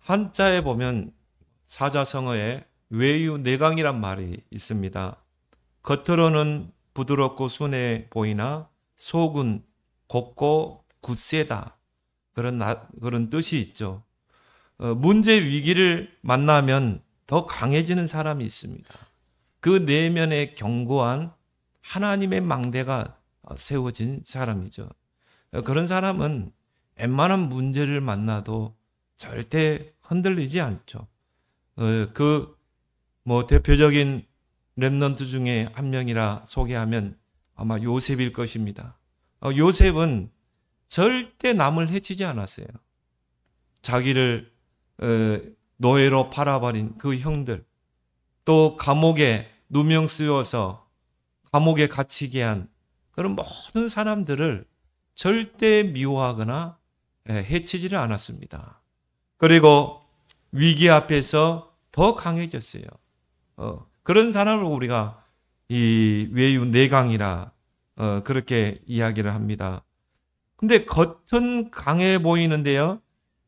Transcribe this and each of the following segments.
한자에 보면 사자성어에 외유내강이란 말이 있습니다. 겉으로는 부드럽고 순해 보이나 속은 곱고 굳세다. 그런 뜻이 있죠. 문제 위기를 만나면 더 강해지는 사람이 있습니다. 그 내면에 견고한 하나님의 망대가 세워진 사람이죠. 그런 사람은 웬만한 문제를 만나도 절대 흔들리지 않죠. 대표적인 렘넌트 중에 한 명이라 소개하면 아마 요셉일 것입니다. 요셉은 절대 남을 해치지 않았어요. 자기를 노예로 팔아버린 그 형들, 또 감옥에 누명 쓰여서 감옥에 갇히게 한 그런 모든 사람들을 절대 미워하거나 해치지를 않았습니다. 그리고 위기 앞에서 더 강해졌어요. 그런 사람을 우리가 이 외유내강이라 그렇게 이야기를 합니다. 근데 겉은 강해 보이는데요,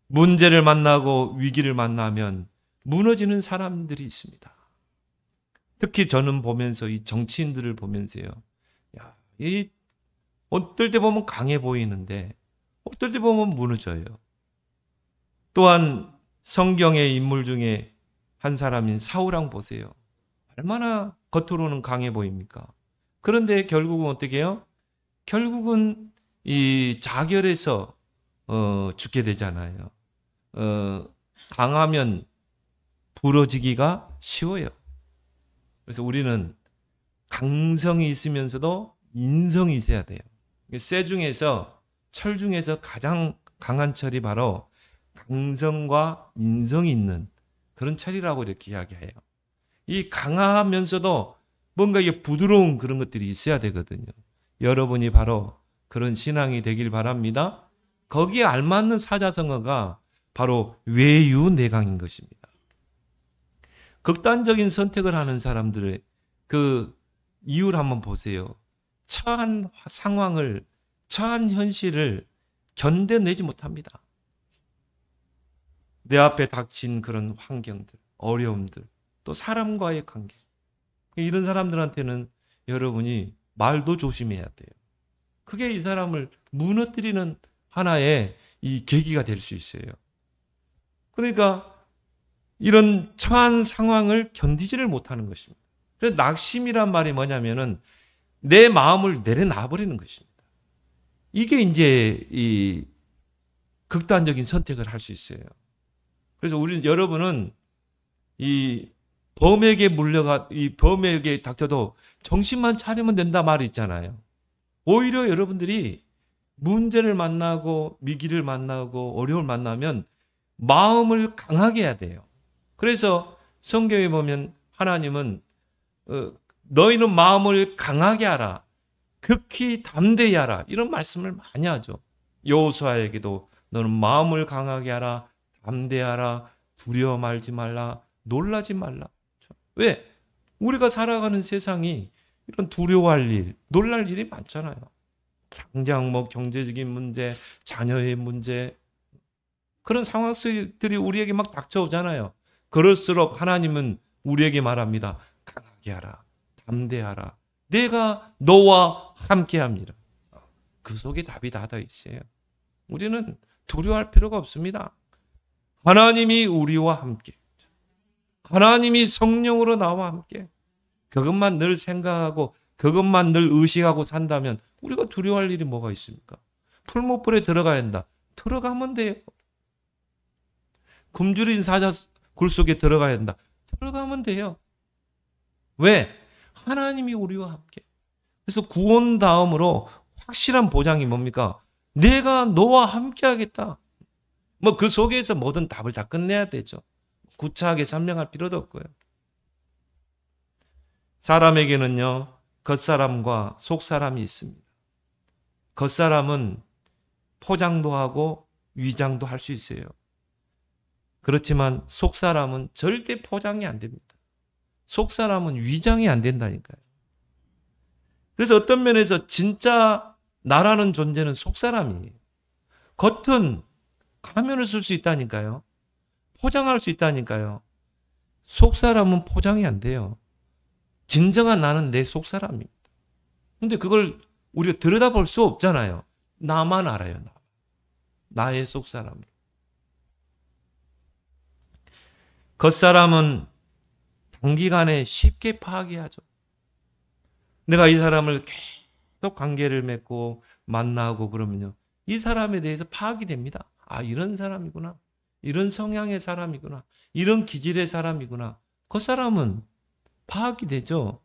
문제를 만나고 위기를 만나면 무너지는 사람들이 있습니다. 특히 저는 보면서 이 정치인들을 보면서요, 어떨 때 보면 강해 보이는데 어떨 때 보면 무너져요. 또한 성경의 인물 중에 한 사람인 사울왕 보세요. 얼마나 겉으로는 강해 보입니까? 그런데 결국은 어떻게 해요? 결국은 이 자결해서 죽게 되잖아요. 강하면 부러지기가 쉬워요. 그래서 우리는 강성이 있으면서도 인성이 있어야 돼요. 쇠 중에서, 철 중에서 가장 강한 철이 바로 강성과 인성이 있는 그런 철이라고 이렇게 이야기해요. 이 강하면서도 뭔가 이게 부드러운 그런 것들이 있어야 되거든요. 여러분이 바로 그런 신앙이 되길 바랍니다. 거기에 알맞는 사자성어가 바로 외유내강인 것입니다. 극단적인 선택을 하는 사람들의 그 이유를 한번 보세요. 처한 상황을, 처한 현실을 견뎌내지 못합니다. 내 앞에 닥친 그런 환경들, 어려움들, 또 사람과의 관계. 이런 사람들한테는 여러분이 말도 조심해야 돼요. 그게 이 사람을 무너뜨리는 하나의 이 계기가 될 수 있어요. 그러니까 이런 처한 상황을 견디지를 못하는 것입니다. 그래서 낙심이란 말이 뭐냐면은 내 마음을 내려놔 버리는 것입니다. 이게 이제 이 극단적인 선택을 할 수 있어요. 그래서 여러분은 이 범에게 닥쳐도 정신만 차리면 된다 말이 있잖아요. 오히려 여러분들이 문제를 만나고 위기를 만나고 어려움을 만나면 마음을 강하게 해야 돼요. 그래서 성경에 보면 하나님은 너희는 마음을 강하게 하라, 극히 담대히 하라, 이런 말씀을 많이 하죠. 여호수아에게도 너는 마음을 강하게 하라, 담대하라, 두려워 말지 말라, 놀라지 말라. 왜? 우리가 살아가는 세상이 이런 두려워할 일, 놀랄 일이 많잖아요. 당장 경제적인 문제, 자녀의 문제, 그런 상황들이 우리에게 막 닥쳐오잖아요. 그럴수록 하나님은 우리에게 말합니다. 강하게 하라, 담대하라. 내가 너와 함께합니다. 그 속에 답이 다 있어요. 우리는 두려워할 필요가 없습니다. 하나님이 우리와 함께, 하나님이 성령으로 나와 함께, 그것만 늘 생각하고 그것만 늘 의식하고 산다면 우리가 두려워할 일이 뭐가 있습니까? 풀무불에 들어가야 한다. 들어가면 돼요. 굶주린 사자 굴 속에 들어가야 한다. 들어가면 돼요. 왜? 하나님이 우리와 함께. 그래서 구원 다음으로 확실한 보장이 뭡니까? 내가 너와 함께 하겠다. 그 속에서 모든 답을 다 끝내야 되죠. 구차하게 설명할 필요도 없고요. 사람에게는요, 겉사람과 속사람이 있습니다. 겉사람은 포장도 하고 위장도 할 수 있어요. 그렇지만 속사람은 절대 포장이 안 됩니다. 속사람은 위장이 안 된다니까요. 그래서 어떤 면에서 진짜 나라는 존재는 속사람이에요. 겉은 가면을 쓸 수 있다니까요. 포장할 수 있다니까요. 속 사람은 포장이 안 돼요. 진정한 나는 내 속 사람입니다. 근데 그걸 우리가 들여다볼 수 없잖아요. 나만 알아요. 나의 속 사람을. 겉사람은 단기간에 쉽게 파악이 하죠. 내가 이 사람을 계속 관계를 맺고 만나고 그러면요. 이 사람에 대해서 파악이 됩니다. 아, 이런 사람이구나. 이런 성향의 사람이구나. 이런 기질의 사람이구나. 겉사람은 파악이 되죠.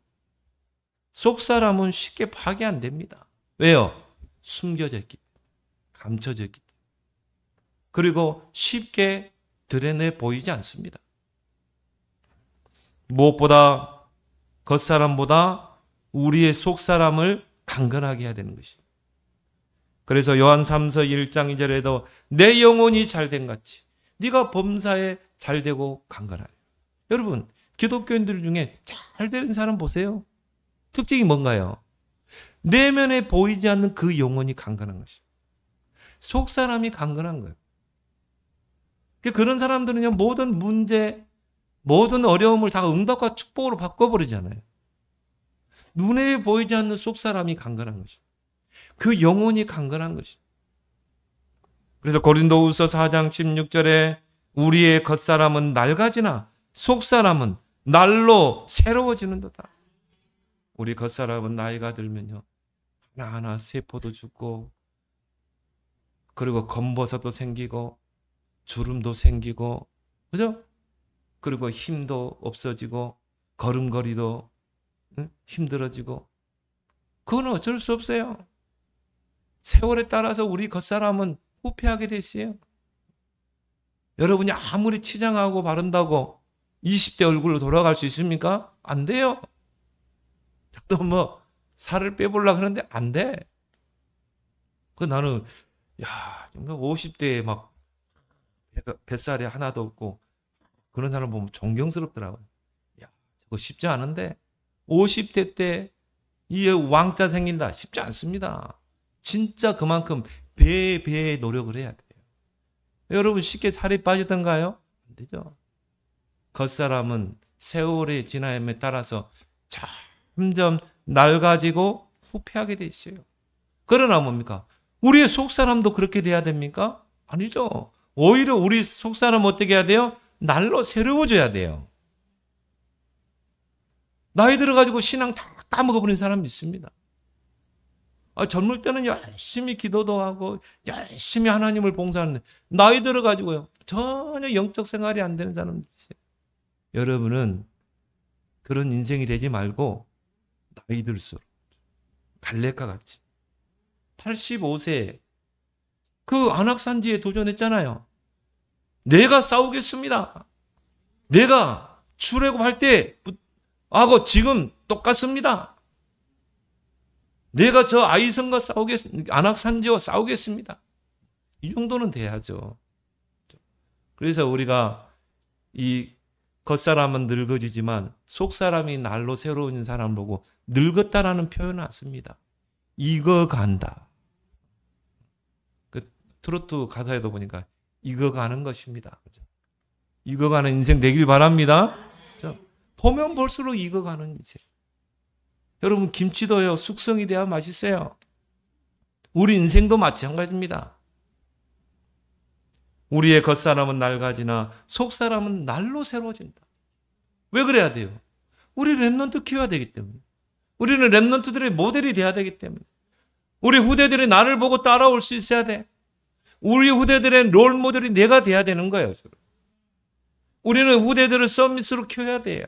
속사람은 쉽게 파악이 안 됩니다. 왜요? 숨겨져 있기 때문에. 감춰져 있기 때문에. 그리고 쉽게 드러내 보이지 않습니다. 무엇보다 겉사람보다 우리의 속사람을 강건하게 해야 되는 것입니다. 그래서 요한 3서 1장 2절에도 내 영혼이 잘된 같이 네가 범사에 잘되고 강건하리. 여러분, 기독교인들 중에 잘된 사람 보세요. 특징이 뭔가요? 내면에 보이지 않는 그 영혼이 강건한 것입니다. 속사람이 강건한 거예요. 그런 사람들은요, 모든 문제, 모든 어려움을 다 응답과 축복으로 바꿔버리잖아요. 눈에 보이지 않는 속사람이 강건한 것입니다. 그 영혼이 강건한 것입니다. 그래서 고린도후서 4장 16절에 우리의 겉사람은 낡아지나 속사람은 날로 새로워지는도다. 우리 겉사람은 나이가 들면요, 하나하나 세포도 죽고, 그리고 검버섯도 생기고, 주름도 생기고, 그죠? 그리고 힘도 없어지고, 걸음걸이도 힘들어지고, 그건 어쩔 수 없어요. 세월에 따라서 우리 겉사람은 후퇴하게 되시요. 여러분이 아무리 치장하고 바른다고 20대 얼굴로 돌아갈 수 있습니까? 안 돼요. 또 뭐 살을 빼보려고 하는데 안 돼. 그 나는 50대에 막 뱃살이 하나도 없고 그런 사람 보면 존경스럽더라고요. 야, 저거 쉽지 않은데 50대 때 이 왕자 생긴다 쉽지 않습니다. 진짜 그만큼 배의 노력을 해야 돼요. 여러분 쉽게 살이 빠지던가요? 안 되죠. 겉사람은 세월의 지남에 따라서 점점 낡아지고 후퇴하게 돼 있어요. 그러나 뭡니까? 우리의 속사람도 그렇게 돼야 됩니까? 아니죠. 오히려 우리 속사람 어떻게 해야 돼요? 날로 새로워져야 돼요. 나이 들어가지고 신앙 다 까먹어버린 사람이 있습니다. 젊을 때는 열심히 기도도 하고 열심히 하나님을 봉사하는데 나이 들어가지고요 전혀 영적 생활이 안 되는 사람들이 있어요. 여러분은 그런 인생이 되지 말고 나이 들수록 갈렙과 같이 85세 그 안악산지에 도전했잖아요. 내가 싸우겠습니다. 내가 출애굽할 때 하고 지금 똑같습니다. 내가 저 아이성과 안악산지와 싸우겠습니다. 이 정도는 돼야죠. 그래서 우리가 이 겉사람은 늙어지지만 속사람이 날로 새로운 사람을 보고 늙었다라는 표현을 안 씁니다. 익어간다. 그 트로트 가사에도 보니까 익어가는 것입니다. 그죠? 익어가는 인생 되길 바랍니다. 그죠? 보면 볼수록 익어가는 인생. 여러분 김치도요 숙성이 돼야 맛있어요. 우리 인생도 마찬가지입니다. 우리의 겉사람은 낡아지나 속사람은 날로 새로워진다. 왜 그래야 돼요? 우리 랩런트 키워야 되기 때문에. 우리는 랩런트들의 모델이 돼야 되기 때문에. 우리 후대들이 나를 보고 따라올 수 있어야 돼. 우리 후대들의 롤 모델이 내가 돼야 되는 거예요. 우리는 후대들을 서밋으로 키워야 돼요.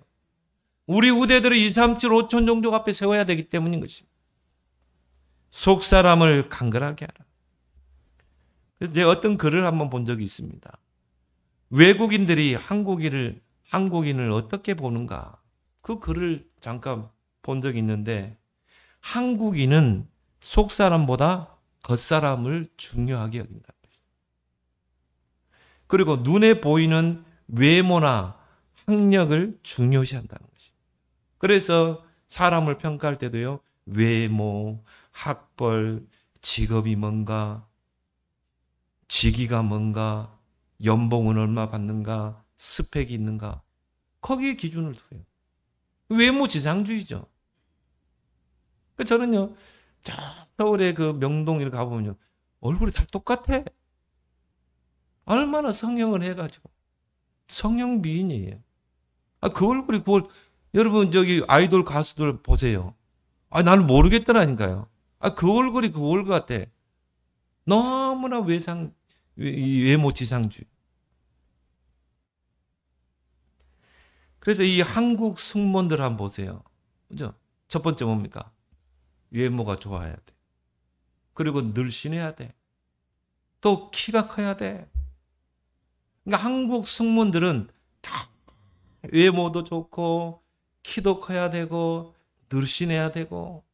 우리 후대들을 2, 3, 7, 5천 종족 앞에 세워야 되기 때문인 것입니다. 속사람을 강건하게 하라. 그래서 제가 어떤 글을 한번 본 적이 있습니다. 외국인들이 한국인을 어떻게 보는가. 그 글을 잠깐 본 적이 있는데 한국인은 속사람보다 겉사람을 중요하게 여긴다. 그리고 눈에 보이는 외모나 학력을 중요시한다는 것입니다. 그래서 사람을 평가할 때도요. 외모, 학벌, 직업이 뭔가, 직위가 뭔가, 연봉은 얼마 받는가, 스펙이 있는가, 거기에 기준을 둬요. 외모지상주의죠. 저는요, 저 서울의 그 명동 이렇게 가보면요, 얼굴이 다 똑같아. 얼마나 성형을 해가지고. 성형 미인이에요. 그 얼굴이 여러분, 저기 아이돌 가수들 보세요. 나는 모르겠더라니까요. 그 얼굴이 그 얼굴 같아. 너무나 외모지상주의. 그래서 이 한국 승무원들 한번 보세요. 그죠? 첫 번째 뭡니까? 외모가 좋아야 돼. 그리고 늘씬해야 돼. 또 키가 커야 돼. 그러니까 한국 승무원들은 다 외모도 좋고 키도 커야 되고 늘씬해야 되고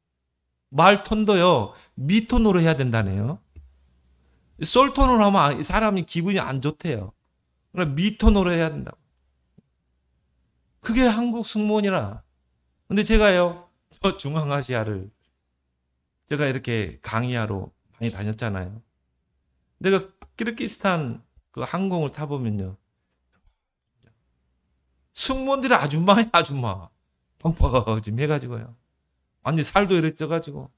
말톤도요 미톤으로 해야 된다네요. 솔톤으로 하면 사람이 기분이 안 좋대요. 그러나 미톤으로 해야 된다고. 그게 한국 승무원이라. 근데 제가요, 저 중앙아시아를 제가 이렇게 강의하러 많이 다녔잖아요. 내가 키르기스탄 그 항공을 타보면요, 승무원들이 아줌마야, 아줌마. 펑퍼짐 해가지고요. 완전 살도 이렇게 쪄가지고.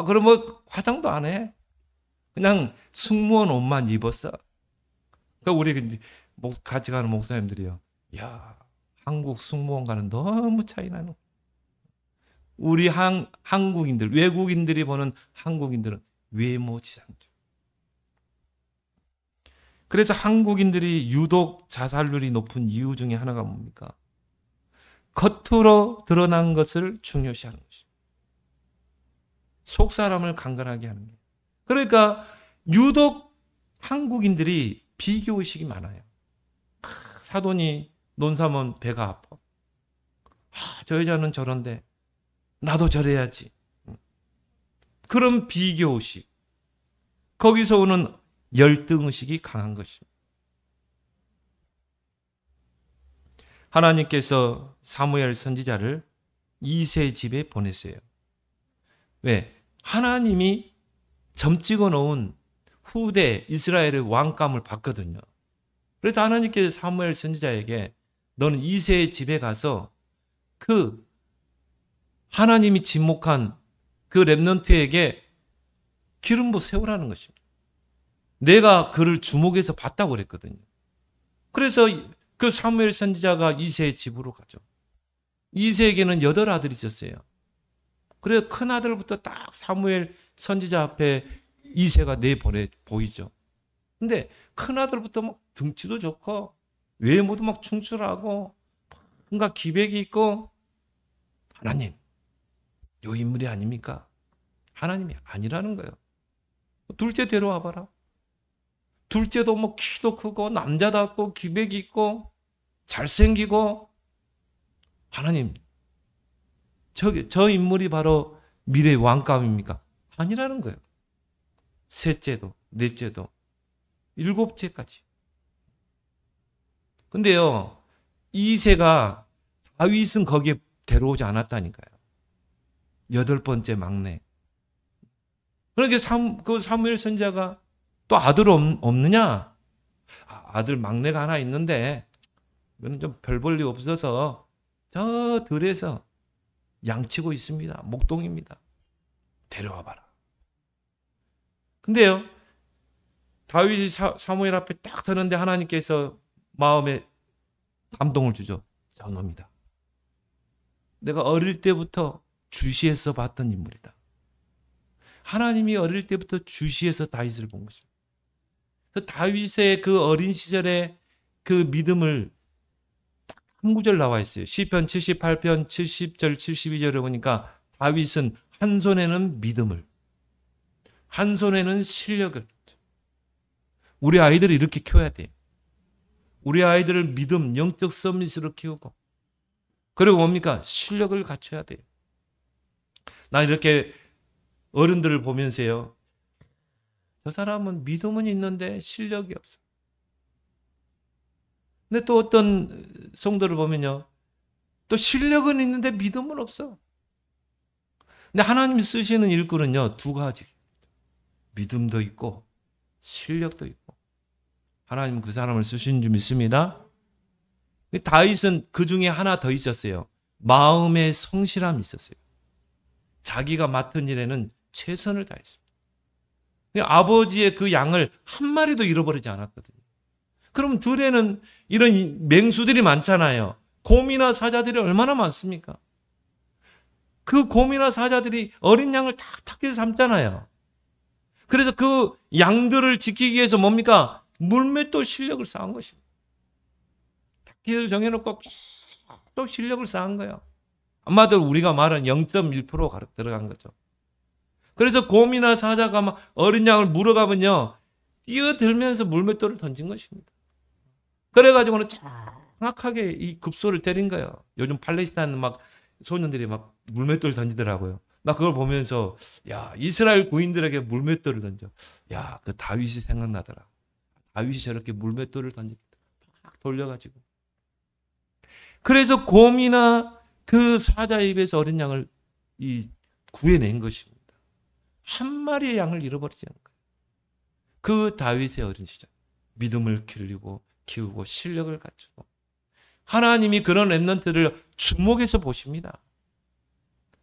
그럼 뭐 화장도 안 해. 그냥 승무원 옷만 입었어. 그러니까 우리 같이 가는 목사님들이요. 야, 한국 승무원과는 너무 차이 나는. 우리 한국인들, 외국인들이 보는 한국인들은 외모지상주의. 그래서 한국인들이 유독 자살률이 높은 이유 중에 하나가 뭡니까? 겉으로 드러난 것을 중요시하는 것입니다. 속 사람을 강건하게 하는 거예요. 그러니까 유독 한국인들이 비교의식이 많아요. 사돈이 논사면 배가 아파. 저 여자는 저런데 나도 저래야지. 그런 비교의식. 거기서 오는 열등의식이 강한 것입니다. 하나님께서 사무엘 선지자를 이세 집에 보냈어요. 왜? 하나님이 점 찍어 놓은 후대 이스라엘의 왕감을 봤거든요. 그래서 하나님께서 사무엘 선지자에게 너는 이세의 집에 가서 그 하나님이 지목한 그 렘넌트에게 기름 부어 세우라는 것입니다. 내가 그를 주목해서 봤다고 그랬거든요. 그래서 그 사무엘 선지자가 이세의 집으로 가죠. 이세에게는 8 아들이 있었어요. 그래서 큰 아들부터 딱 사무엘 선지자 앞에 이세가 내보내 보이죠. 근데 큰 아들부터 막 등치도 좋고 외모도 막 충출하고 뭔가 기백이 있고 하나님, 요 인물이 아닙니까? 하나님이 아니라는 거예요. 둘째 데려와 봐라. 둘째도 뭐 키도 크고 남자답고 기백이 있고 잘생기고 하나님, 저 인물이 바로 미래의 왕감입니까? 아니라는 거예요. 셋째도, 넷째도, 7째까지. 근데요, 이세가 다윗은 거기에 데려오지 않았다니까요. 8번째 막내. 그러니까 그 사무엘 선지자가 또 아들 없느냐? 아들 막내가 하나 있는데 이거는 좀 별 볼 일 없어서 저 들에서 양치고 있습니다. 목동입니다. 데려와 봐라. 근데요, 다윗이 사무엘 앞에 딱 서는데 하나님께서 마음에 감동을 주죠. 저놈이다. 내가 어릴 때부터 주시해서 봤던 인물이다. 하나님이 어릴 때부터 주시해서 다윗을 본 것입니다. 다윗의 그 어린 시절의 그 믿음을 딱 한 구절 나와 있어요. 시편 78편 70절 72절에 보니까 다윗은 한 손에는 믿음을, 한 손에는 실력을. 우리 아이들을 이렇게 키워야 돼요. 우리 아이들을 믿음, 영적 서밋으로 키우고, 그리고 뭡니까? 실력을 갖춰야 돼요. 나 이렇게 어른들을 보면서요, 저 사람은 믿음은 있는데 실력이 없어. 근데 또 어떤 성도를 보면요, 또 실력은 있는데 믿음은 없어. 근데 하나님이 쓰시는 일꾼은요, 2가지. 믿음도 있고 실력도 있고. 하나님은 그 사람을 쓰신 줄 믿습니다. 다윗은 그 중에 하나 더 있었어요. 마음의 성실함이 있었어요. 자기가 맡은 일에는 최선을 다했습니다. 아버지의 그 양을 한 마리도 잃어버리지 않았거든요. 그럼 들에는 이런 맹수들이 많잖아요. 곰이나 사자들이 얼마나 많습니까? 그 곰이나 사자들이 어린 양을 탁탁해서 삼잖아요. 그래서 그 양들을 지키기 위해서 뭡니까? 물맷돌 실력을 쌓은 것입니다. 탁기를 정해놓고 또 실력을 쌓은 거예요. 아마도 우리가 말한 0.1%가 들어간 거죠. 그래서 곰이나 사자가 막 어린 양을 물어가면요, 뛰어들면서 물맷돌을 던진 것입니다. 그래가지고는 정확하게 이 급소를 때린 거예요. 요즘 팔레스타인 막 소년들이 막 물맷돌 던지더라고요. 나 그걸 보면서 야, 이스라엘 구인들에게 물맷돌을 던져. 야, 그 다윗이 생각나더라. 다윗이 저렇게 물맷돌을 던지겠다. 막 돌려가지고. 그래서 곰이나 그 사자 입에서 어린 양을 구해낸 것입니다. 한 마리의 양을 잃어버리지 않은 거예요. 그 다윗의 어린 시절 믿음을 키우고 실력을 갖추고 하나님이 그런 렘넌트를 주목해서 보십니다.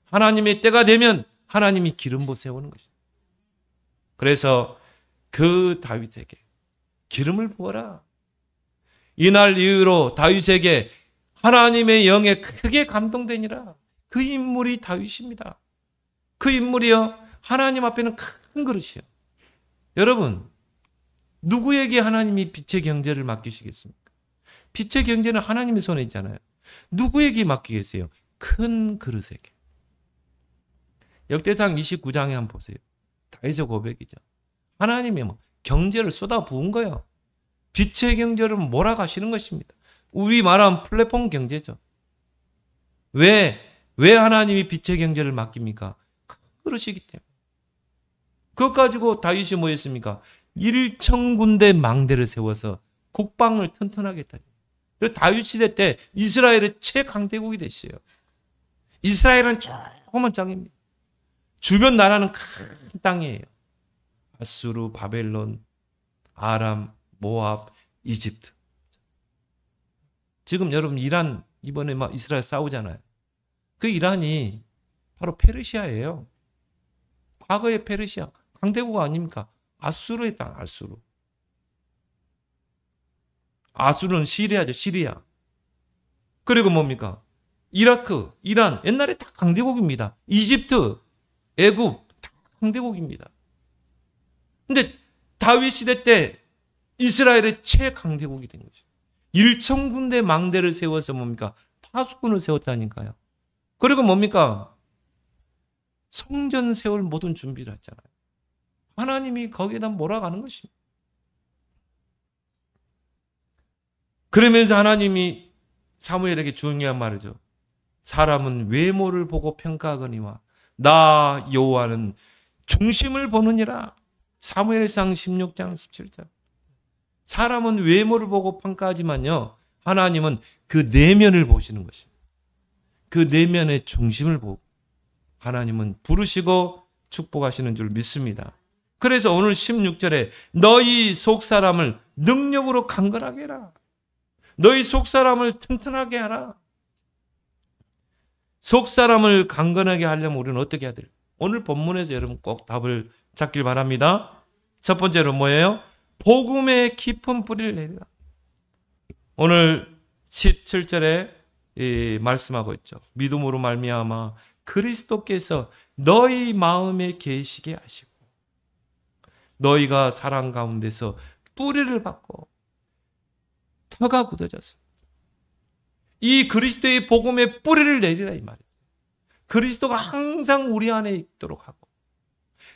하나님의 때가 되면 하나님이 기름부 세우는 것입니다. 그래서 그 다윗에게 기름을 부어라. 이날 이후로 다윗에게 하나님의 영에 크게 감동되니라. 그 인물이 다윗입니다. 그 인물이요, 하나님 앞에는 큰 그릇이요. 여러분, 누구에게 하나님이 빛의 경제를 맡기시겠습니까? 빛의 경제는 하나님의 손에 있잖아요. 누구에게 맡기겠어요? 큰 그릇에게. 역대상 29장에 한번 보세요. 다윗의 고백이죠. 하나님이 경제를 쏟아 부은 거예요. 빛의 경제를 몰아가시는 것입니다. 우리 말하면 플랫폼 경제죠. 왜 하나님이 빛의 경제를 맡깁니까? 큰 그릇이기 때문에. 그것 가지고 다윗이 뭐 했습니까? 1,000군데 망대를 세워서 국방을 튼튼하게 했다. 그래서 다윗 시대 때 이스라엘의 최강대국이 됐어요. 이스라엘은 조그만 땅입니다. 주변 나라는 큰 땅이에요. 아수르, 바벨론, 아람, 모압, 이집트. 지금 여러분 이란 이번에 막 이스라엘 싸우잖아요. 그 이란이 바로 페르시아예요. 과거의 페르시아 강대국 아닙니까? 아수르의 땅, 아수르. 아수르는 시리아죠, 시리아. 그리고 뭡니까? 이라크, 이란, 옛날에 다 강대국입니다. 이집트, 애굽, 다 강대국입니다. 근데 다윗 시대 때 이스라엘의 최강대국이 된 것이죠. 1,000군데 망대를 세워서 뭡니까? 파수꾼을 세웠다니까요. 그리고 뭡니까? 성전 세울 모든 준비를 했잖아요. 하나님이 거기에다 몰아가는 것입니다. 그러면서 하나님이 사무엘에게 중요한 말이죠. 사람은 외모를 보고 평가하거니와 나 여호와는 중심을 보느니라. 사무엘상 16장 17절. 사람은 외모를 보고 평가하지만요, 하나님은 그 내면을 보시는 것입니다. 그 내면의 중심을 보고 하나님은 부르시고 축복하시는 줄 믿습니다. 그래서 오늘 16절에 너희 속사람을 능력으로 강건하게 해라. 너희 속사람을 튼튼하게 하라. 속사람을 강건하게 하려면 우리는 어떻게 해야 될까요? 오늘 본문에서 여러분 꼭 답을 찾길 바랍니다. 첫 번째로 뭐예요? 복음의 깊은 뿌리를 내리라. 오늘 17절에 말씀하고 있죠. 믿음으로 말미암아 그리스도께서 너희 마음에 계시게 하시고 너희가 사랑 가운데서 뿌리를 받고 터가 굳어져서 이 그리스도의 복음의 뿌리를 내리라 이 말이에요. 그리스도가 항상 우리 안에 있도록 하고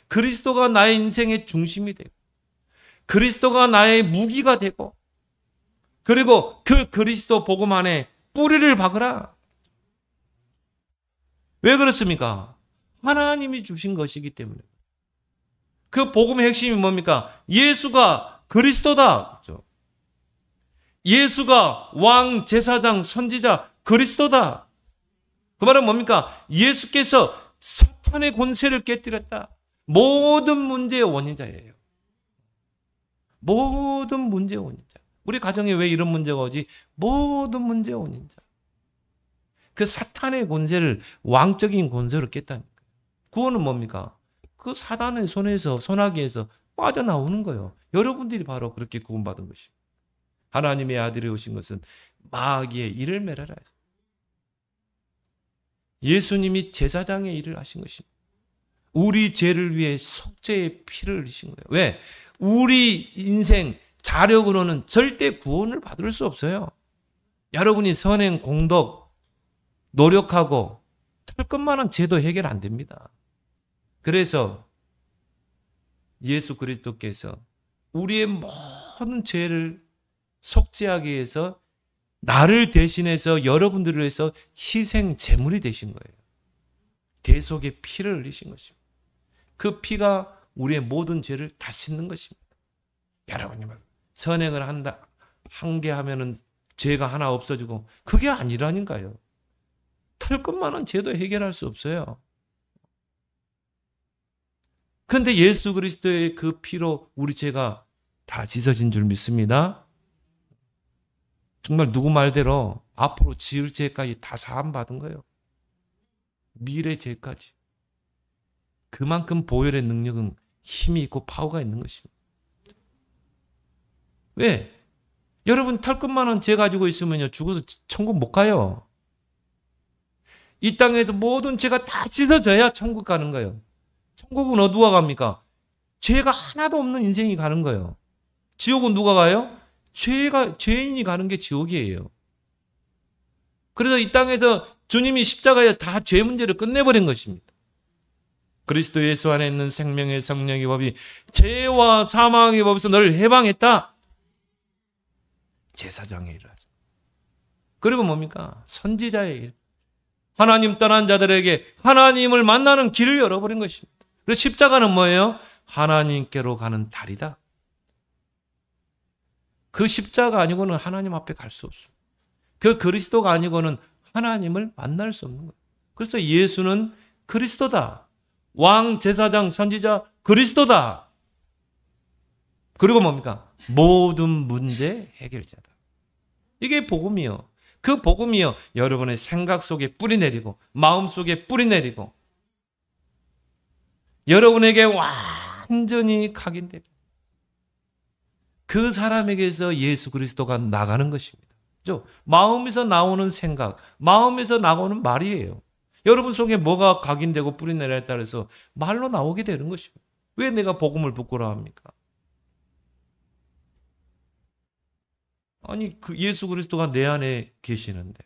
그리스도가 나의 인생의 중심이 되고 그리스도가 나의 무기가 되고 그리고 그 그리스도 복음 안에 뿌리를 박으라. 왜 그렇습니까? 하나님이 주신 것이기 때문에. 그 복음의 핵심이 뭡니까? 예수가 그리스도다. 그렇죠? 예수가 왕, 제사장, 선지자, 그리스도다. 그 말은 뭡니까? 예수께서 사탄의 권세를 깨뜨렸다. 모든 문제의 원인자예요. 모든 문제의 원인자. 우리 가정에 왜 이런 문제가 오지? 모든 문제의 원인자. 그 사탄의 권세를 왕적인 권세로 깼다는 거예요. 구원은 뭡니까? 그 사단의 손에서 소나기에서 빠져나오는 거예요. 여러분들이 바로 그렇게 구원받은 것이에요. 하나님의 아들이 오신 것은 마귀의 일을 멸하라. 예수님이 제사장의 일을 하신 것입니다. 우리 죄를 위해 속죄의 피를 흘리신 거예요. 왜? 우리 인생 자력으로는 절대 구원을 받을 수 없어요. 여러분이 선행, 공덕, 노력하고 털 것만한 죄도 해결 안 됩니다. 그래서 예수 그리스도께서 우리의 모든 죄를 속죄하기 위해서 나를 대신해서 여러분들을 위해서 희생 제물이 되신 거예요. 대속의 피를 흘리신 것입니다. 그 피가 우리의 모든 죄를 다 씻는 것입니다. 여러분이 선행을 한 개 하면은 죄가 하나 없어지고 그게 아니라니까요. 털 것만한 죄도 해결할 수 없어요. 그런데 예수 그리스도의 그 피로 우리 죄가 다 씻어진 줄 믿습니다. 정말 누구 말대로 앞으로 지을 죄까지 다 사함받은 거예요. 미래 죄까지. 그만큼 보혈의 능력은 힘이 있고 파워가 있는 것입니다. 왜? 여러분 털 것만한 죄 가지고 있으면요 죽어서 천국 못 가요. 이 땅에서 모든 죄가 다 씻어져야 천국 가는 거예요. 천국은 어디가 갑니까? 죄가 하나도 없는 인생이 가는 거예요. 지옥은 누가 가요? 죄인이 가는 게 지옥이에요. 그래서 이 땅에서 주님이 십자가에 다 죄 문제를 끝내버린 것입니다. 그리스도 예수 안에 있는 생명의 성령의 법이 죄와 사망의 법에서 너를 해방했다. 제사장의 일을 하죠. 그리고 뭡니까? 선지자의 일. 하나님 떠난 자들에게 하나님을 만나는 길을 열어버린 것입니다. 그래서 십자가는 뭐예요? 하나님께로 가는 다리다. 그 십자가 아니고는 하나님 앞에 갈 수 없어요. 그 그리스도가 아니고는 하나님을 만날 수 없는 거예요. 그래서 예수는 그리스도다. 왕, 제사장, 선지자 그리스도다. 그리고 뭡니까? 모든 문제 해결자다. 이게 복음이요. 그 복음이요. 여러분의 생각 속에 뿌리 내리고 마음 속에 뿌리 내리고 여러분에게 완전히 각인됩니다. 그 사람에게서 예수 그리스도가 나가는 것입니다. 마음에서 나오는 생각, 마음에서 나오는 말이에요. 여러분 속에 뭐가 각인되고 뿌리 내려에 따라서 말로 나오게 되는 것입니다. 왜 내가 복음을 부끄러워합니까? 아니, 그 예수 그리스도가 내 안에 계시는데.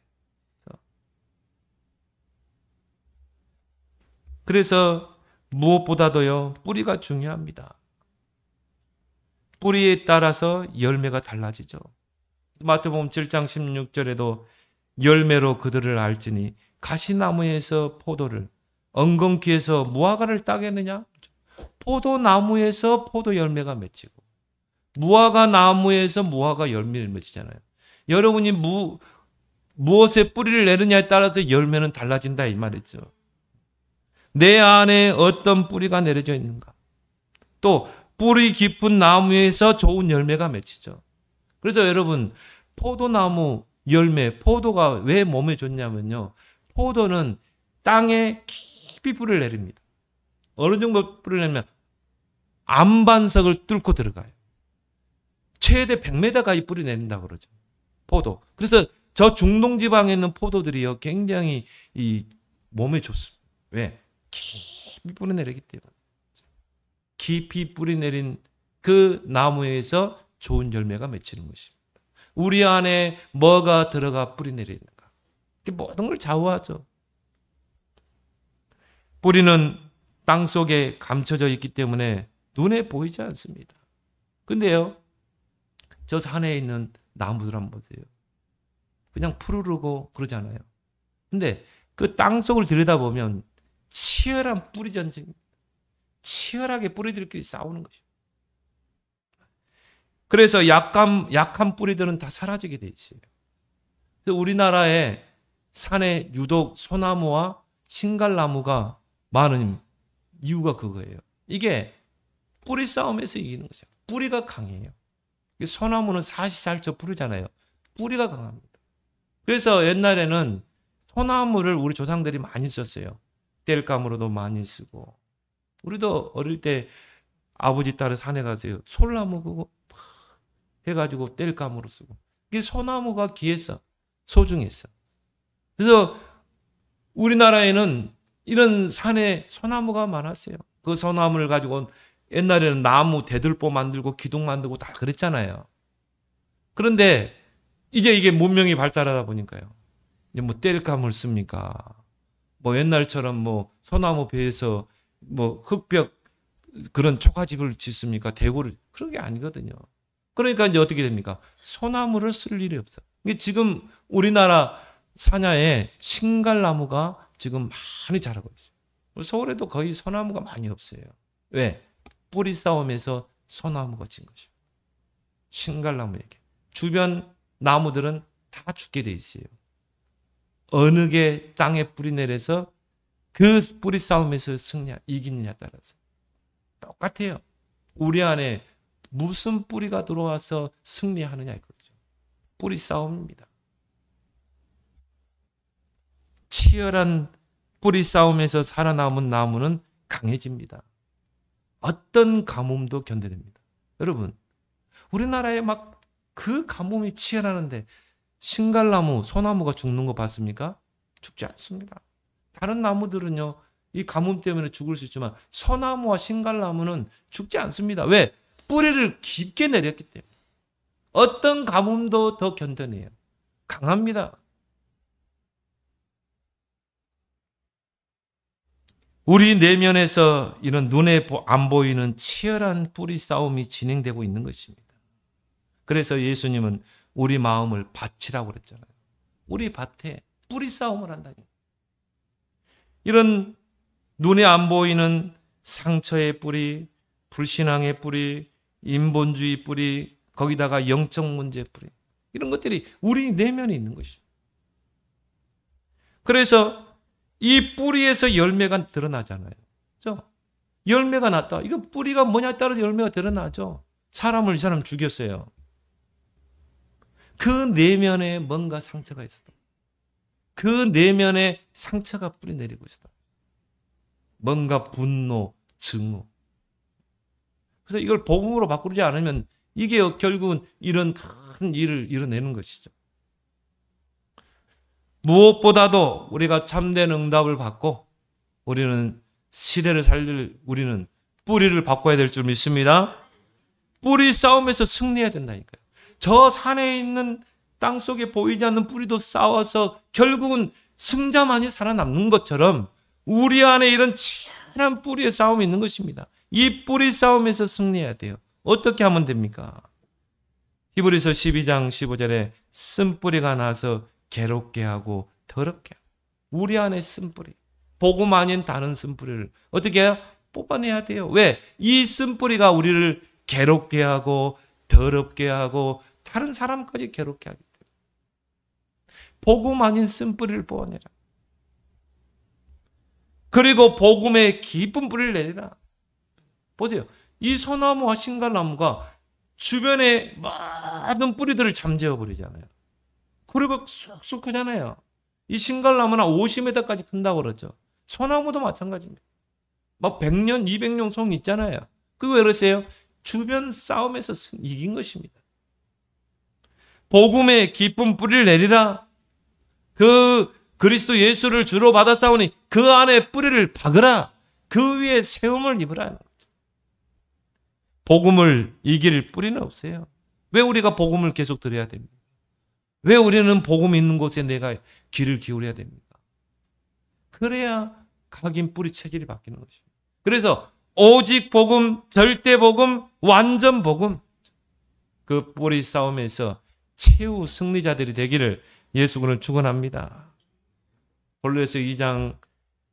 그래서 무엇보다도요, 뿌리가 중요합니다. 뿌리에 따라서 열매가 달라지죠. 마태복음 7장 16절에도 열매로 그들을 알지니 가시나무에서 포도를 엉겅퀴에서 무화과를 따겠느냐? 포도나무에서 포도 열매가 맺히고 무화과 나무에서 무화과 열매를 맺히잖아요. 여러분이 무엇에 뿌리를 내느냐에 따라서 열매는 달라진다 이 말이죠. 내 안에 어떤 뿌리가 내려져 있는가? 또 뿌리 깊은 나무에서 좋은 열매가 맺히죠. 그래서 여러분 포도나무 열매, 포도가 왜 몸에 좋냐면요. 포도는 땅에 깊이 뿌리를 내립니다. 어느 정도 뿌리를 내면 암반석을 뚫고 들어가요. 최대 100m까지 뿌리 내린다고 그러죠. 포도. 그래서 저 중동 지방에 있는 포도들이요. 굉장히 이 몸에 좋습니다. 왜? 깊이 뿌리 내리기 때문에. 깊이 뿌리 내린 그 나무에서 좋은 열매가 맺히는 것입니다. 우리 안에 뭐가 들어가 뿌리 내리는가? 모든 걸 좌우하죠. 뿌리는 땅 속에 감춰져 있기 때문에 눈에 보이지 않습니다. 근데요, 저 산에 있는 나무들 한번 보세요. 그냥 푸르르고 그러잖아요. 근데 그 땅 속을 들여다보면 치열한 뿌리 전쟁입니다. 치열하게 뿌리들끼리 싸우는 것입니다. 그래서 약한 뿌리들은 다 사라지게 돼 있어요. 우리나라에 산에 유독 소나무와 신갈나무가 많은 이유가 그거예요. 이게 뿌리 싸움에서 이기는 거죠. 뿌리가 강해요. 소나무는 사시살처 뿌리잖아요. 뿌리가 강합니다. 그래서 옛날에는 소나무를 우리 조상들이 많이 썼어요. 땔감으로도 많이 쓰고. 우리도 어릴 때 아버지 따라 산에 가세요. 솔나무 그거 해가지고 땔감으로 쓰고. 이게 소나무가 귀했어. 소중했어. 그래서 우리나라에는 이런 산에 소나무가 많았어요. 그 소나무를 가지고 옛날에는 나무 대들보 만들고 기둥 만들고 다 그랬잖아요. 그런데 이제 이게 문명이 발달하다 보니까요. 이제 뭐 땔감을 씁니까? 뭐 옛날처럼 뭐 소나무 배에서 뭐 흙벽 그런 초가집을 짓습니까? 대구를 그런 게 아니거든요. 그러니까 이제 어떻게 됩니까? 소나무를 쓸 일이 없어. 이게 지금 우리나라 산야에 신갈나무가 지금 많이 자라고 있어요. 서울에도 거의 소나무가 많이 없어요. 왜? 뿌리 싸움에서 소나무가 진 것이에요. 신갈나무에게. 주변 나무들은 다 죽게 돼 있어요. 어느 게 땅에 뿌리 내려서 그 뿌리 싸움에서 이기느냐에 따라서 똑같아요. 우리 안에 무슨 뿌리가 들어와서 승리하느냐 이거죠. 뿌리 싸움입니다. 치열한 뿌리 싸움에서 살아남은 나무는 강해집니다. 어떤 가뭄도 견뎌냅니다. 여러분, 우리나라에 막 그 가뭄이 치열하는데 신갈나무, 소나무가 죽는 거 봤습니까? 죽지 않습니다. 다른 나무들은요, 이 가뭄 때문에 죽을 수 있지만 소나무와 신갈나무는 죽지 않습니다. 왜? 뿌리를 깊게 내렸기 때문에. 어떤 가뭄도 더 견뎌내요. 강합니다. 우리 내면에서 이런 눈에 안 보이는 치열한 뿌리 싸움이 진행되고 있는 것입니다. 그래서 예수님은 우리 마음을 밭이라고 그랬잖아요. 우리 밭에 뿌리 싸움을 한다니. 이런 눈에 안 보이는 상처의 뿌리, 불신앙의 뿌리, 인본주의 뿌리, 거기다가 영적 문제 뿌리. 이런 것들이 우리 내면에 있는 것입니다. 그래서 이 뿌리에서 열매가 드러나잖아요. 그렇죠? 열매가 났다. 이거 뿌리가 뭐냐에 따라서 열매가 드러나죠. 이 사람 죽였어요. 그 내면에 뭔가 상처가 있었다. 그 내면에 상처가 뿌리 내리고 있었다. 뭔가 분노, 증오. 그래서 이걸 복음으로 바꾸지 않으면 이게 결국은 이런 큰 일을 이뤄내는 것이죠. 무엇보다도 우리가 참된 응답을 받고 우리는 시대를 살릴 우리는 뿌리를 바꿔야 될 줄 믿습니다. 뿌리 싸움에서 승리해야 된다니까요. 저 산에 있는 땅 속에 보이지 않는 뿌리도 싸워서 결국은 승자만이 살아남는 것처럼 우리 안에 이런 치열한 뿌리의 싸움이 있는 것입니다. 이 뿌리 싸움에서 승리해야 돼요. 어떻게 하면 됩니까? 히브리서 12장 15절에 쓴뿌리가 나서 괴롭게 하고 더럽게 하고 우리 안에 쓴뿌리, 복음 아닌 다른 쓴뿌리를 어떻게 해요? 뽑아내야 돼요. 왜? 이 쓴뿌리가 우리를 괴롭게 하고 더럽게 하고 다른 사람까지 괴롭게 하기 때문에 복음 아닌 쓴뿌리를 뽑아내라. 그리고 복음의 깊은 뿌리를 내리라. 보세요. 이 소나무와 신갈나무가 주변에 많은 뿌리들을 잠재워 버리잖아요. 그리고 쑥쑥 크잖아요. 이 신갈나무는 50m까지 큰다고 그러죠. 소나무도 마찬가지입니다. 막 100년, 200년 송 있잖아요. 그거 왜 그러세요? 주변 싸움에서 이긴 것입니다. 복음의 깊은 뿌리를 내리라. 그 그리스도 예수를 주로 받아 싸우니 그 안에 뿌리를 박으라. 그 위에 세움을 입으라. 복음을 이길 뿌리는 없어요. 왜 우리가 복음을 계속 들어야 됩니까? 왜 우리는 복음 있는 곳에 내가 귀를 기울여야 됩니까? 그래야 각인 뿌리 체질이 바뀌는 것입니다. 그래서 오직 복음, 절대 복음, 완전 복음. 그 뿌리 싸움에서 최후 승리자들이 되기를 예수님은 축원합니다. 골로새서 2장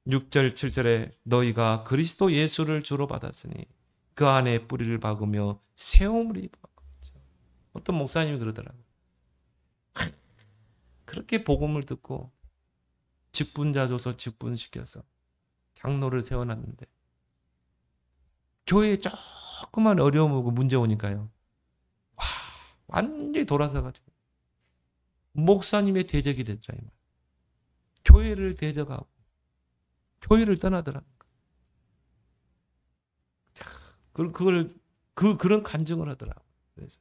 6절 7절에 너희가 그리스도 예수를 주로 받았으니 그 안에 뿌리를 박으며 세움을 입어. 어떤 목사님이 그러더라고요. 그렇게 복음을 듣고 직분자 줘서 직분시켜서 장로를 세워놨는데 교회에 조그만 어려움 오고 문제 오니까요. 와, 완전히 돌아서가지고 목사님의 대적이 됐죠. 교회를 대적하고 교회를 떠나더라. 그런 간증을 하더라고요. 그래서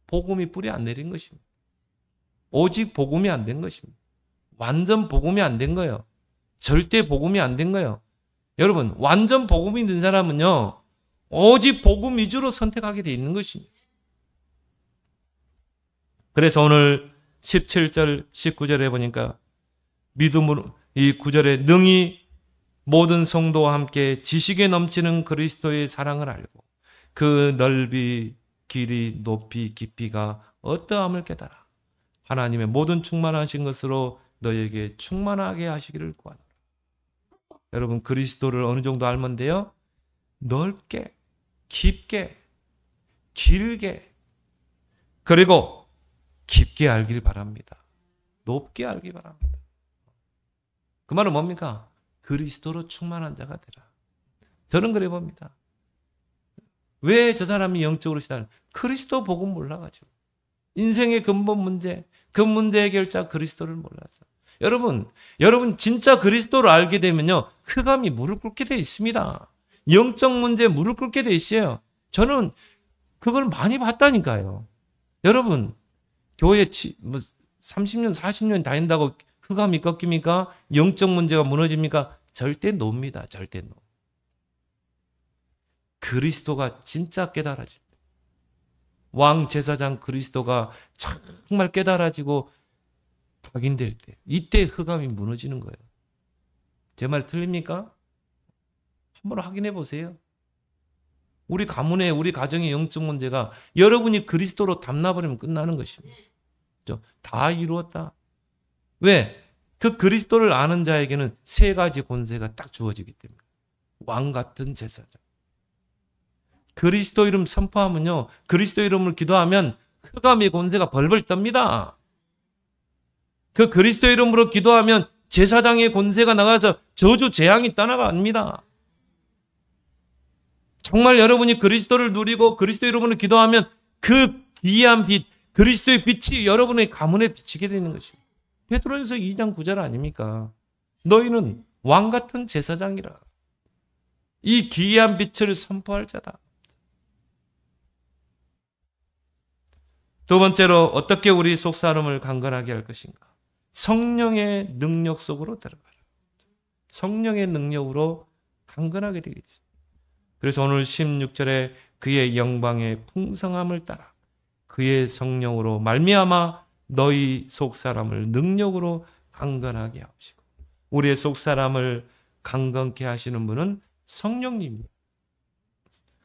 복음이 뿌리 안 내린 것입니다. 오직 복음이 안 된 것입니다. 완전 복음이 안 된 거예요. 절대 복음이 안 된 거예요. 여러분, 완전 복음이 된 사람은요, 오직 복음 위주로 선택하게 돼 있는 것입니다. 그래서 오늘 17절, 19절에 보니까 믿음으로, 이 9절에 능히 모든 성도와 함께 지식에 넘치는 그리스도의 사랑을 알고 그 넓이, 길이, 높이, 깊이가 어떠함을 깨달아 하나님의 모든 충만하신 것으로 너에게 충만하게 하시기를 구하노라. 여러분, 그리스도를 어느 정도 알면 돼요? 넓게, 깊게, 길게, 그리고 깊게 알길 바랍니다. 높게 알길 바랍니다. 그 말은 뭡니까? 그리스도로 충만한 자가 되라. 저는 그래 봅니다. 왜 저 사람이 영적으로 시달려? 그리스도 복음 몰라가지고. 인생의 근본 문제, 그 문제 해결자 그리스도를 몰라서. 여러분 진짜 그리스도를 알게 되면요, 흑암이 무릎 꿇게 돼 있습니다. 영적 문제에 무릎 꿇게 돼 있어요. 저는 그걸 많이 봤다니까요. 여러분, 교회 30년, 40년 다닌다고 흑암이 꺾입니까? 영적 문제가 무너집니까? 절대 노입니다. 절대 노. 그리스도가 진짜 깨달아질 때, 왕 제사장 그리스도가 정말 깨달아지고 각인될 때, 이때 흑암이 무너지는 거예요. 제 말 틀립니까? 한번 확인해 보세요. 우리 가문의, 우리 가정의 영적 문제가 여러분이 그리스도로 담나버리면 끝나는 것입니다. 다 이루었다. 왜? 그 그리스도를 아는 자에게는 세 가지 권세가 딱 주어지기 때문에. 왕 같은 제사장. 그리스도 이름 선포하면요, 그리스도 이름을 기도하면 흑암의 권세가 벌벌 떱니다. 그 그리스도 이름으로 기도하면 제사장의 권세가 나가서 저주 재앙이 떠나갑니다. 정말 여러분이 그리스도를 누리고 그리스도 이름으로 기도하면 그 귀한 빛, 그리스도의 빛이 여러분의 가문에 비치게 되는 것입니다. 베드로전서 2장 9절 아닙니까? 너희는 왕 같은 제사장이라. 이 귀한 빛을 선포할 자다. 두 번째로 어떻게 우리 속사람을 강건하게 할 것인가? 성령의 능력 속으로 들어가라. 성령의 능력으로 강건하게 되겠습니다. 그래서 오늘 16절에 그의 영광의 풍성함을 따라 그의 성령으로 말미암아 너희 속사람을 능력으로 강건하게 하시고, 우리의 속사람을 강건케 하시는 분은 성령님입니다.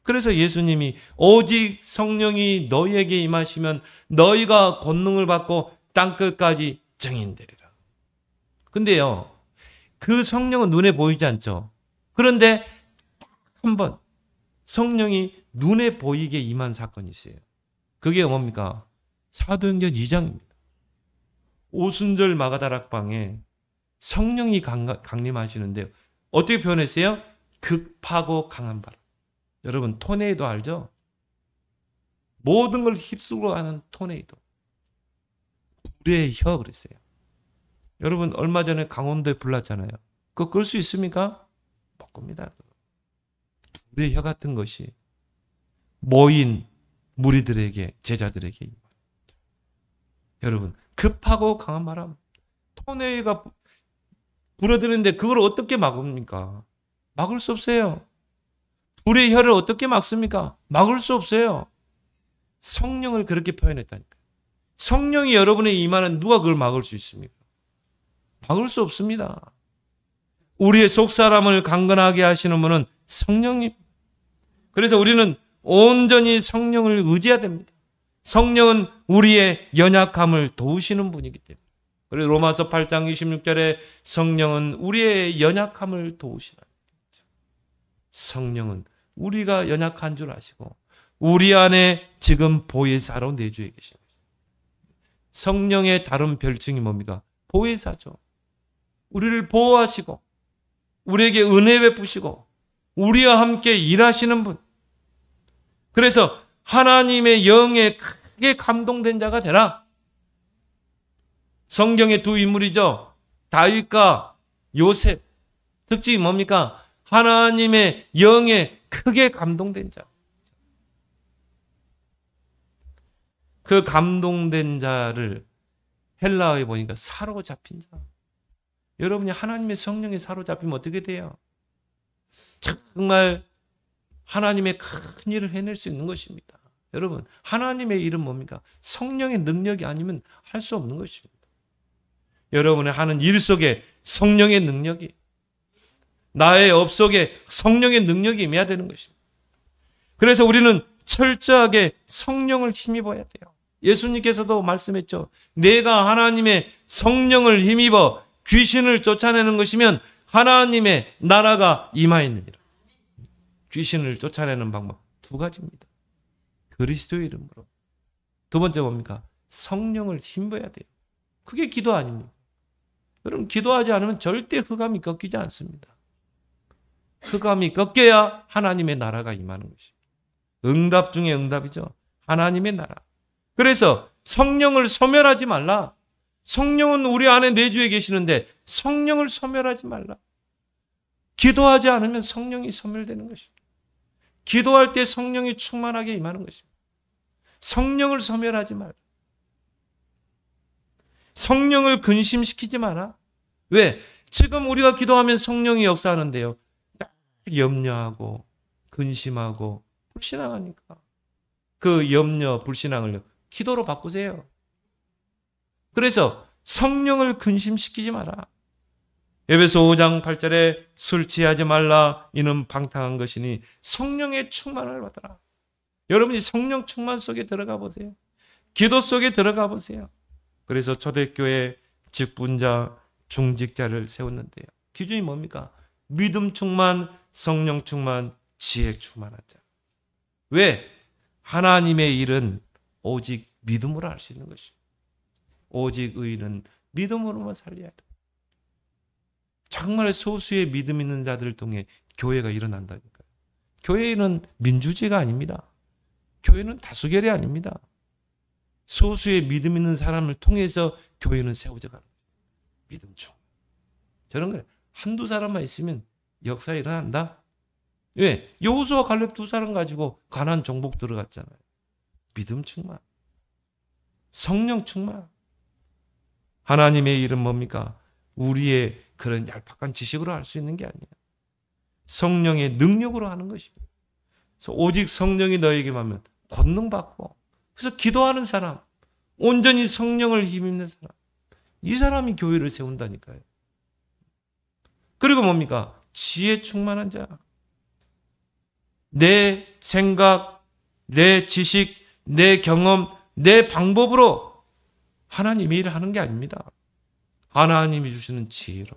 그래서 예수님이 오직 성령이 너희에게 임하시면 너희가 권능을 받고 땅끝까지 증인되리라. 근데요, 그 성령은 눈에 보이지 않죠. 그런데 한 번 성령이 눈에 보이게 임한 사건이 있어요. 그게 뭡니까? 사도행전 2장입니다. 오순절 마가다락방에 성령이 강림하시는데요. 어떻게 표현했어요? 급하고 강한 바람. 여러분, 토네이도 알죠? 모든 걸 휩쓸고 가는 토네이도. 불의 혀 그랬어요. 여러분, 얼마 전에 강원도에 불 났잖아요. 그거 끌 수 있습니까? 못 끕니다. 불의 혀 같은 것이 모인 무리들에게, 제자들에게. 여러분, 급하고 강한 바람, 토네이가 불어들는데 그걸 어떻게 막습니까? 막을 수 없어요. 불의 혀를 어떻게 막습니까? 막을 수 없어요. 성령을 그렇게 표현했다니까. 성령이 여러분의 임하는 누가 그걸 막을 수 있습니까? 막을 수 없습니다. 우리의 속사람을 강건하게 하시는 분은 성령님. 그래서 우리는 온전히 성령을 의지해야 됩니다. 성령은 우리의 연약함을 도우시는 분이기 때문에. 그래서 로마서 8장 26절에 성령은 우리의 연약함을 도우시라. 성령은 우리가 연약한 줄 아시고 우리 안에 지금 보혜사로 내주에 계신 것입니다. 성령의 다른 별칭이 뭡니까? 보혜사죠. 우리를 보호하시고 우리에게 은혜 베푸시고 우리와 함께 일하시는 분. 그래서 하나님의 영에 크게 감동된 자가 되라. 성경의 두 인물이죠. 다윗과 요셉. 특징이 뭡니까? 하나님의 영에 크게 감동된 자. 그 감동된 자를 헬라어에 보니까 사로잡힌 자. 여러분이 하나님의 성령에 사로잡히면 어떻게 돼요? 정말 하나님의 큰 일을 해낼 수 있는 것입니다. 여러분, 하나님의 일은 뭡니까? 성령의 능력이 아니면 할 수 없는 것입니다. 여러분의 하는 일 속에 성령의 능력이, 나의 업 속에 성령의 능력이 임해야 되는 것입니다. 그래서 우리는 철저하게 성령을 힘입어야 돼요. 예수님께서도 말씀했죠. 내가 하나님의 성령을 힘입어 귀신을 쫓아내는 것이면 하나님의 나라가 임하였느니라. 귀신을 쫓아내는 방법 두 가지입니다. 그리스도의 이름으로. 두 번째 뭡니까? 성령을 힘입어야 돼요. 그게 기도 아닙니까? 여러분, 기도하지 않으면 절대 흑암이 꺾이지 않습니다. 흑암이 꺾여야 하나님의 나라가 임하는 것입니다. 응답 중에 응답이죠. 하나님의 나라. 그래서 성령을 소멸하지 말라. 성령은 우리 안에 내주에 계시는데 성령을 소멸하지 말라. 기도하지 않으면 성령이 소멸되는 것입니다. 기도할 때 성령이 충만하게 임하는 것입니다. 성령을 소멸하지 말라. 성령을 근심시키지 마라. 왜? 지금 우리가 기도하면 성령이 역사하는데요. 염려하고 근심하고 불신앙하니까 그 염려, 불신앙을 기도로 바꾸세요. 그래서 성령을 근심시키지 마라. 에베소 5장 8절에 술 취하지 말라. 이는 방탕한 것이니 성령의 충만을 받아라. 여러분이 성령 충만 속에 들어가 보세요. 기도 속에 들어가 보세요. 그래서 초대교회 직분자, 중직자를 세웠는데요. 기준이 뭡니까? 믿음 충만, 성령 충만, 지혜 충만한 자. 왜? 하나님의 일은 오직 믿음으로 할 수 있는 것입니다. 오직 의인은 믿음으로만 살려야 돼. 정말 소수의 믿음 있는 자들을 통해 교회가 일어난다니까요. 교회는 민주주의가 아닙니다. 교회는 다수결이 아닙니다. 소수의 믿음 있는 사람을 통해서 교회는 세워져 가는 거예요. 믿음 충만. 저런 거예요. 한두 사람만 있으면 역사에 일어난다. 왜? 여호수아 갈렙 두 사람 가지고 가나안 정복 들어갔잖아요. 믿음 충만. 성령 충만. 하나님의 일은 뭡니까? 우리의 그런 얄팍한 지식으로 할 수 있는 게 아니에요. 성령의 능력으로 하는 것입니다. 그래서 오직 성령이 너에게만 하면 권능받고, 그래서 기도하는 사람, 온전히 성령을 힘입는 사람, 이 사람이 교회를 세운다니까요. 그리고 뭡니까? 지혜 충만한 자. 내 생각, 내 지식, 내 경험, 내 방법으로 하나님의 일을 하는 게 아닙니다. 하나님이 주시는 지혜로.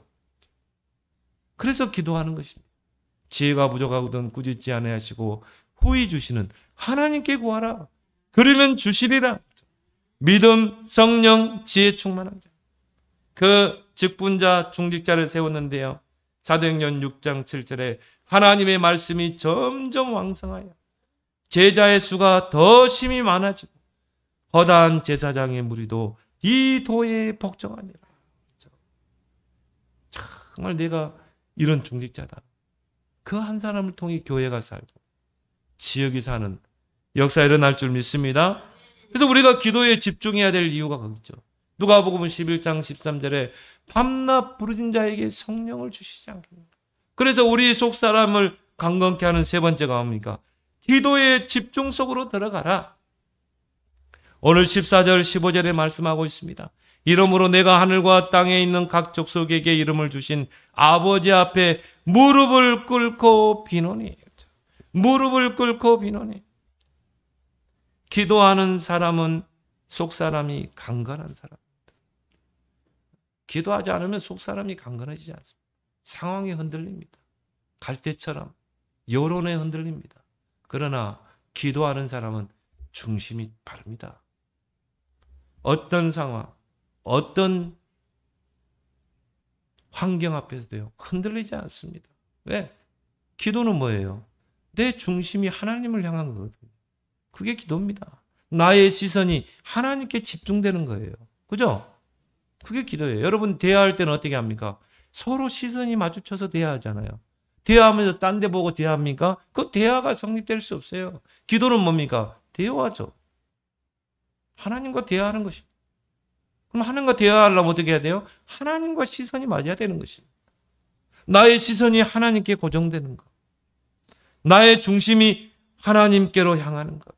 그래서 기도하는 것입니다. 지혜가 부족하거든 꾸짖지 아니하시고 후히 주시는 하나님께 구하라. 그러면 주시리라. 믿음, 성령, 지혜 충만한 자. 그 직분자, 중직자를 세웠는데요. 사도행전 6장 7절에 하나님의 말씀이 점점 왕성하여 제자의 수가 더 심히 많아지고 허다한 제사장의 무리도 이 도에 복종하니라. 정말 내가 이런 중직자다. 그 한 사람을 통해 교회가 살고 지역이 사는 역사가 일어날 줄 믿습니다. 그래서 우리가 기도에 집중해야 될 이유가 거기죠. 누가복음 11장 13절에 밤낮 부르짖은 자에게 성령을 주시지 않겠는가. 그래서 우리 속 사람을 강건케 하는 세 번째가 뭡니까? 기도의 집중 속으로 들어가라. 오늘 14절 15절에 말씀하고 있습니다. 이러므로 내가 하늘과 땅에 있는 각 족속에게 이름을 주신 아버지 앞에 무릎을 꿇고 비노니. 무릎을 꿇고 비노니. 기도하는 사람은 속 사람이 강건한 사람입니다. 기도하지 않으면 속 사람이 강건해지지 않습니다. 상황이 흔들립니다. 갈대처럼 여론에 흔들립니다. 그러나 기도하는 사람은 중심이 바릅니다. 어떤 상황, 어떤 환경 앞에서도요, 흔들리지 않습니다. 왜? 기도는 뭐예요? 내 중심이 하나님을 향한 거거든요. 그게 기도입니다. 나의 시선이 하나님께 집중되는 거예요. 그죠? 그게 기도예요. 여러분 대화할 때는 어떻게 합니까? 서로 시선이 마주쳐서 대화하잖아요. 대화하면서 딴 데 보고 대화합니까? 그 대화가 성립될 수 없어요. 기도는 뭡니까? 대화죠. 하나님과 대화하는 것입니다. 그럼 하나님과 대화하려면 어떻게 해야 돼요? 하나님과 시선이 맞아야 되는 것입니다. 나의 시선이 하나님께 고정되는 것. 나의 중심이 하나님께로 향하는 것.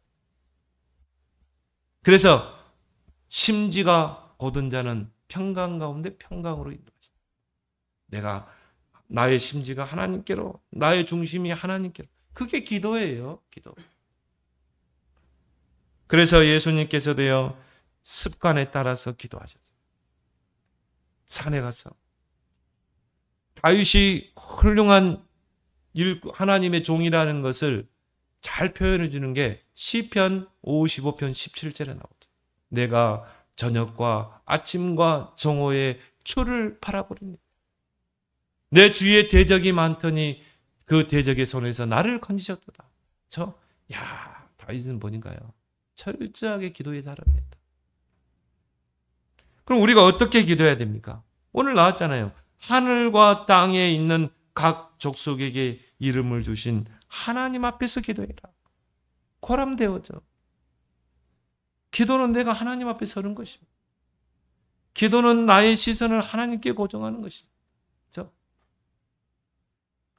그래서 심지가 곧은 자는 평강 가운데 평강으로 인도하시다. 내가 나의 심지가 하나님께로, 나의 중심이 하나님께로. 그게 기도예요. 기도. 그래서 예수님께서도요, 습관에 따라서 기도하셨어요. 산에 가서 다윗이 훌륭한 하나님의 종이라는 것을 잘 표현해 주는 게 시편 55편 17절에 나오죠. 내가 저녁과 아침과 정오에 주를 바라보리니 내 주위에 대적이 많더니 그 대적의 손에서 나를 건지셨도다. 다윗은 보니까요, 철저하게 기도의 사람이었다. 그럼 우리가 어떻게 기도해야 됩니까? 오늘 나왔잖아요. 하늘과 땅에 있는 각 족속에게 이름을 주신 하나님 앞에서 기도해라. 고람되어져. 기도는 내가 하나님 앞에 서는 것입니다. 기도는 나의 시선을 하나님께 고정하는 것입니다. 그렇죠?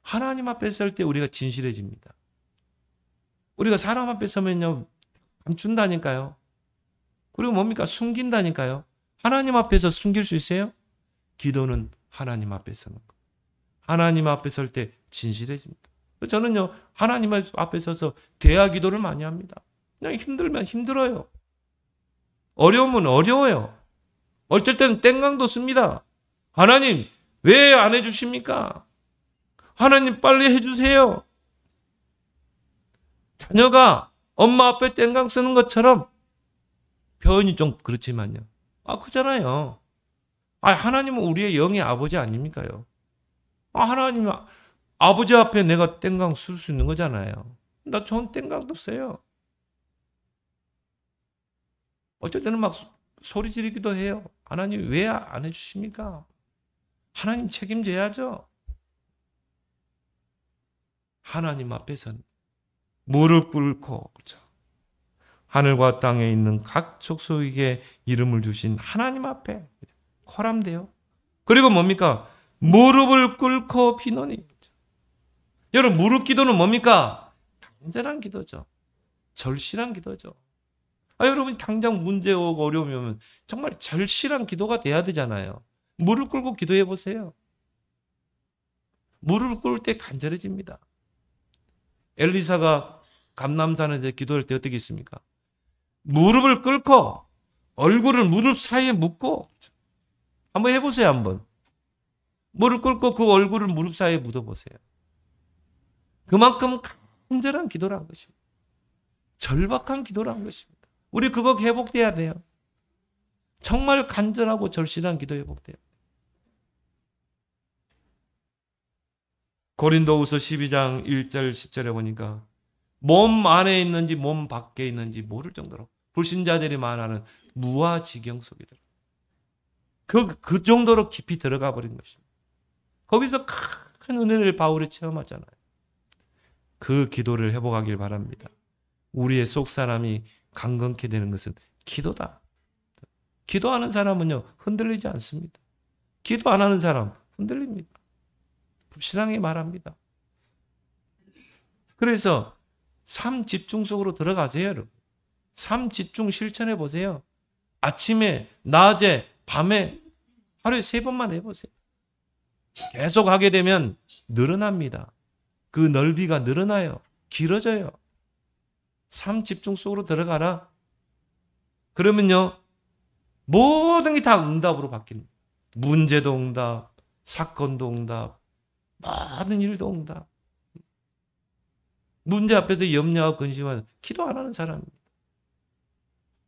하나님 앞에 설 때 우리가 진실해집니다. 우리가 사람 앞에 서면요, 감춘다니까요. 그리고 뭡니까? 숨긴다니까요. 하나님 앞에서 숨길 수 있어요? 기도는 하나님 앞에 서는 거. 하나님 앞에 설 때 진실해집니다. 저는요, 하나님 앞에 서서 대화 기도를 많이 합니다. 그냥 힘들면 힘들어요. 어려우면 어려워요. 어쩔 때는 땡깡도 씁니다. 하나님, 왜 안 해주십니까? 하나님 빨리 해주세요. 자녀가 엄마 앞에 땡깡 쓰는 것처럼 표현이 좀 그렇지만요. 그잖아요. 하나님은 우리의 영의 아버지 아닙니까요? 하나님 아버지 앞에 내가 땡깡 쓸 수 있는 거잖아요. 나 좋은 땡깡도 써요. 어쩔 때는 막 소리 지르기도 해요. 하나님 왜 안 해주십니까? 하나님 책임져야죠. 하나님 앞에서는 무릎 꿇고, 그렇죠? 하늘과 땅에 있는 각 족속에게 이름을 주신 하나님 앞에 코람돼요. 그리고 뭡니까? 무릎을 꿇고 비노니. 여러분, 무릎 기도는 뭡니까? 간절한 기도죠. 절실한 기도죠. 여러분, 당장 문제 오고 어려움이 오면 정말 절실한 기도가 돼야 되잖아요. 무릎 꿇고 기도해 보세요. 무릎 꿇을 때 간절해집니다. 엘리사가 감람산에 기도할 때 어떻게 했습니까? 무릎을 꿇고 얼굴을 무릎 사이에 묻고, 한번 해보세요. 한번 무릎 꿇고 그 얼굴을 무릎 사이에 묻어보세요. 그만큼 간절한 기도를 한 것입니다. 절박한 기도를 한 것입니다. 우리 그거 회복돼야 돼요. 정말 간절하고 절실한 기도 회복돼요. 고린도후서 12장 1절 10절에 보니까 몸 안에 있는지 몸 밖에 있는지 모를 정도로 불신자들이 말하는 무아지경 속이더라. 그 정도로 깊이 들어가 버린 것입니다. 거기서 큰 은혜를 바울이 체험하잖아요. 그 기도를 회복하길 바랍니다. 우리의 속사람이 강건케 되는 것은 기도다. 기도하는 사람은요, 흔들리지 않습니다. 기도 안 하는 사람 흔들립니다. 불신앙에 말합니다. 그래서 삶 집중 속으로 들어가세요, 여러분. 삶 집중 실천해 보세요. 아침에, 낮에, 밤에 하루에 3번만 해보세요. 계속 하게 되면 늘어납니다. 그 넓이가 늘어나요. 길어져요. 삶 집중 속으로 들어가라. 그러면요, 모든 게 다 응답으로 바뀝니다. 문제도 응답, 사건도 응답, 모든 일도 응답. 문제 앞에서 염려하고 근심하는 기도 안 하는 사람입니다.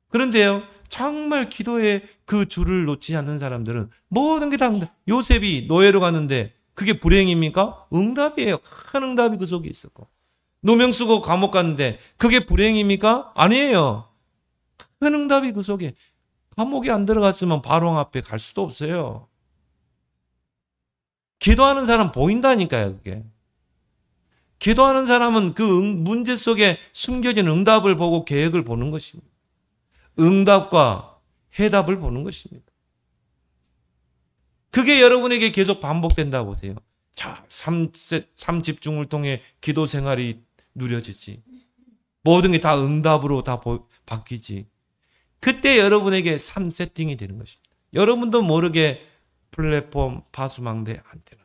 그런데요, 정말 기도에 그 줄을 놓지 않는 사람들은 모든 게 다 응답. 요셉이 노예로 갔는데 그게 불행입니까? 응답이에요. 큰 응답이 그 속에 있었고. 누명 쓰고 감옥 갔는데 그게 불행입니까? 아니에요. 큰 응답이 그 속에. 감옥에 안 들어갔으면 바로 앞에 갈 수도 없어요. 기도하는 사람 보인다니까요, 그게. 기도하는 사람은 그 문제 속에 숨겨진 응답을 보고 계획을 보는 것입니다. 응답과 해답을 보는 것입니다. 그게 여러분에게 계속 반복된다고 보세요. 자, 삶 집중을 통해 기도 생활이 누려지지. 모든 게 다 응답으로 다 바뀌지. 그때 여러분에게 삶 세팅이 되는 것입니다. 여러분도 모르게 플랫폼, 파수망대, 안테나.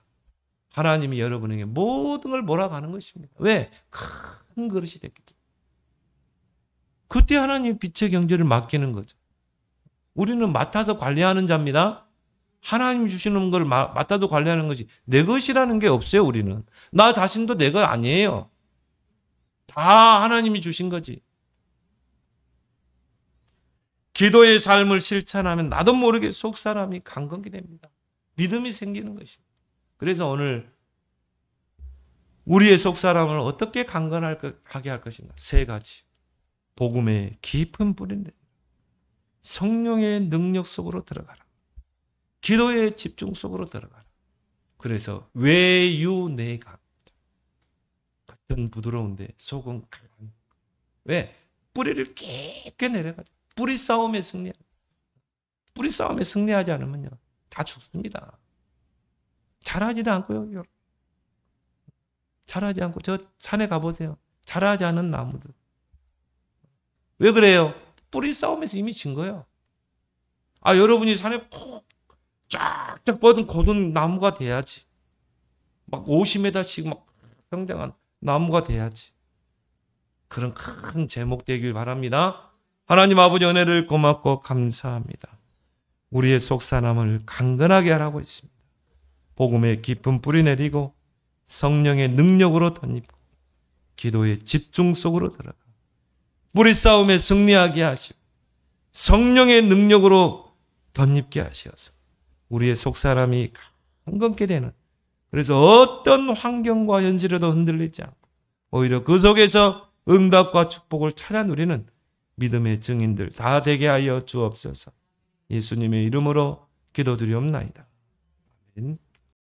하나님이 여러분에게 모든 걸 몰아가는 것입니다. 왜? 큰 그릇이 됐기 때문에. 그때 하나님 빛의 경제를 맡기는 거죠. 우리는 맡아서 관리하는 자입니다. 하나님 주시는 걸 맡아도 관리하는 것이 내 것이라는 게 없어요, 우리는. 나 자신도 내 것 아니에요. 다 하나님이 주신 거지. 기도의 삶을 실천하면 나도 모르게 속 사람이 강건케 됩니다. 믿음이 생기는 것입니다. 그래서 오늘 우리의 속 사람을 어떻게 강건하게 할 것인가? 세 가지. 복음의 깊은 뿌리는 성령의 능력 속으로 들어가라. 기도의 집중 속으로 들어가라. 그래서 외유내강. 겉은 부드러운데 속은 강한. 왜? 뿌리를 깊게 내려가죠. 뿌리 싸움에 승리하죠. 뿌리 싸움에 승리하지 않으면요, 다 죽습니다. 자라지도 않고요. 자라지 않고 저 산에 가보세요. 자라지 않은 나무들. 왜 그래요? 뿌리 싸움에서 이미 진 거예요. 아, 여러분이 산에 푹 쫙쫙 뻗은 고든 나무가 돼야지. 막 50m씩 막 성장한 나무가 돼야지. 그런 큰 제목 되길 바랍니다. 하나님 아버지 은혜를 고맙고 감사합니다. 우리의 속사람을 강건하게 하라고 했습니다. 복음의 깊은 뿌리 내리고 성령의 능력으로 덧입고 기도의 집중 속으로 들어가 뿌리 싸움에 승리하게 하시고 성령의 능력으로 덧입게 하시어서 우리의 속사람이 강건케 되는, 그래서 어떤 환경과 현실에도 흔들리지 않고 오히려 그 속에서 응답과 축복을 찾아 누리는 믿음의 증인들 다 되게 하여 주옵소서. 예수님의 이름으로 기도드리옵나이다. 아멘.